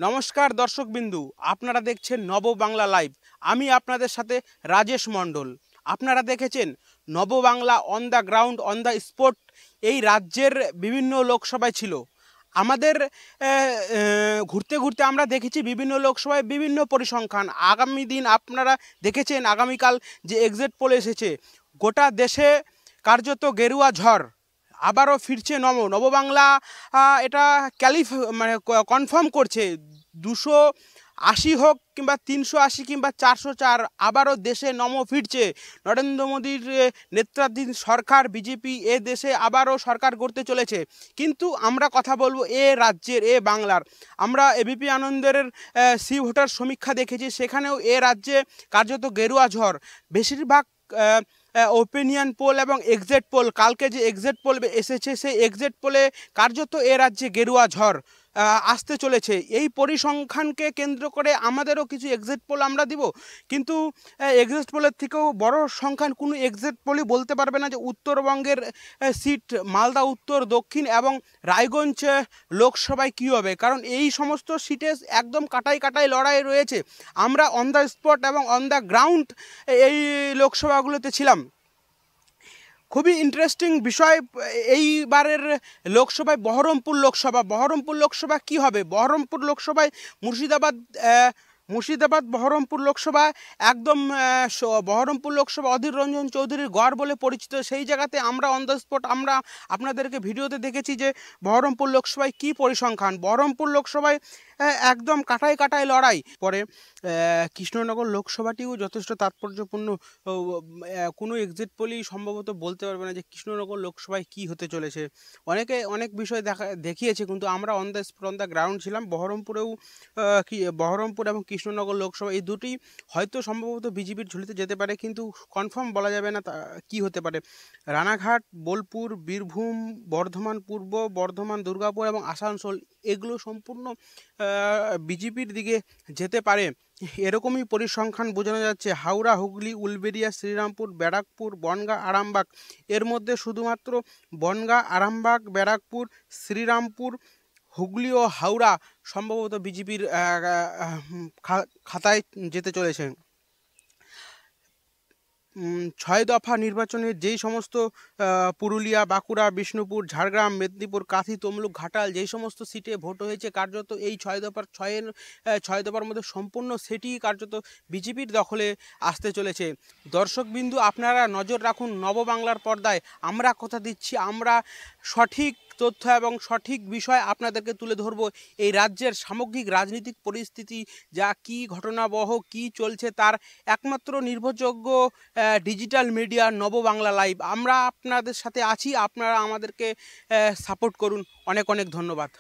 নমস্কার দর্শকবিন্দু, আপনারা দেখছেন নববাংলা লাইভ। আমি আপনাদের সাথে রাজেশ মণ্ডল। আপনারা দেখেছেন Nababangla on the ground on the spot. এই রাজ্যের বিভিন্ন লোকসভায় ছিল আমাদের ঘুরতে ঘুরতে আমরা দেখেছি বিভিন্ন লোকসভায় বিভিন্ন পরিসংখ্যান। আগামী দিন আপনারা দেখেছেন আগামীকাল যে এক্সিট পোল এসেছে, গোটা দেশে কার্যত গেরুয়া ঝড় আবারও ফিরছে নববাংলা। এটা মানে কনফার্ম করছে 280 হোক কিংবা 380 কিংবা 404, আবারও দেশে ফিরছে। নরেন্দ্র মোদীর নেতৃত্বাধীন সরকার বিজেপি এ দেশে আবারও সরকার গড়তে চলেছে। কিন্তু আমরা কথা বলবো এ রাজ্যের, এ বাংলার। আমরা এবিপি আনন্দের সি ভোটার সমীক্ষা দেখেছি, সেখানেও এ রাজ্যে কার্যত গেরুয়া ঝড়। বেশিরভাগ ওপিনিয়ন পোল এবং এক্সিট পোল, কালকে যে এক্সিট পোল এসেছে সেই এক্সিট পোলে কার্যত এ রাজ্যে গেরুয়া ঝড় আসতে চলেছে। এই পরিসংখ্যানকে কেন্দ্র করে আমাদেরও কিছু এক্সিট পোল আমরা দিব, কিন্তু এক্সিট পোলের থেকেও বড় সংখ্যান কোনো এক্সিট পোলই বলতে পারবে না যে উত্তরবঙ্গের সিট মালদা উত্তর, দক্ষিণ এবং রায়গঞ্জ লোকসভায় কী হবে, কারণ এই সমস্ত সিটে একদম কাটাই কাটাই লড়াই রয়েছে। আমরা অন দ্য স্পট এবং অন দ্য গ্রাউন্ড এই লোকসভাগুলোতে ছিলাম। খুবই ইন্টারেস্টিং বিষয় এইবারের লোকসভায় বহরমপুর লোকসভা কি হবে। বহরমপুর লোকসভায় মুর্শিদাবাদ বহরমপুর লোকসভা একদম বহরমপুর লোকসভা অধীর রঞ্জন চৌধুরীর গড় বলে পরিচিত। সেই জায়গাতে আমরা অন দ্য স্পট আমরা আপনাদেরকে ভিডিওতে দেখেছি যে বহরমপুর লোকসভায় কী পরিসংখ্যান। বহরমপুর লোকসভায় একদম কাটাই কাটাই লড়াই। পরে কৃষ্ণনগর লোকসভাটিও যথেষ্ট তাৎপর্যপূর্ণ। কোনো এক্সিট পোলই সম্ভবত বলতে পারবে না যে কৃষ্ণনগর লোকসভায় কী হতে চলেছে। অনেকে অনেক বিষয় দেখিয়েছে, কিন্তু আমরা অন দ্য গ্রাউন্ড ছিলাম। বহরমপুর এবং কৃষ্ণনগর লোকসভা এই দুটি হয়তো সম্ভবত বিজেপির ঝুলিতে যেতে পারে, কিন্তু কনফার্ম বলা যাবে না কী হতে পারে। রানাঘাট, বোলপুর, বীরভূম, বর্ধমান পূর্ব, বর্ধমান, দুর্গাপুর এবং আসানসোল এগুলো সম্পূর্ণ বিজেপির দিকে যেতে পারে, এরকমই পরিসংখ্যান বোঝানো যাচ্ছে। হাওড়া, হুগলি, উলবেড়িয়া, শ্রীরামপুর, ব্যারাকপুর, বনগাঁ, আরামবাগ, এর মধ্যে শুধুমাত্র বনগাঁ, আরামবাগ, ব্যারাকপুর, শ্রীরামপুর, হুগলি ও হাওড়া সম্ভবত বিজেপির খাতায় যেতে চলেছে। 6 দফা নির্বাচনের যেই সমস্ত পুরুলিয়া, বাঁকুড়া, বিষ্ণুপুর, ঝাড়গ্রাম, মেদিনীপুর, কাঁথি, তমলুক, ঘাটাল যেই সমস্ত সিটে ভোট হয়েছে, কার্যত এই 6 দফার মধ্যে সম্পূর্ণ সেটি কার্যত বিজেপির দখলে আসতে চলেছে। দর্শকবিন্দু, আপনারা নজর রাখুন নববাংলার পর্দায়। আমরা কথা দিচ্ছি, আমরা সঠিক তথ্য এবং সঠিক বিষয় আপনাদেরকে তুলে ধরব। এই রাজ্যের সামগ্রিক রাজনৈতিক পরিস্থিতি যা কি ঘটনাবহ কি চলছে তার একমাত্র নির্ভরযোগ্য ডিজিটাল মিডিয়া নববাংলা লাইভ। আমরা আপনাদের সাথে আছি, আপনারা আমাদেরকে সাপোর্ট করুন। অনেক অনেক ধন্যবাদ।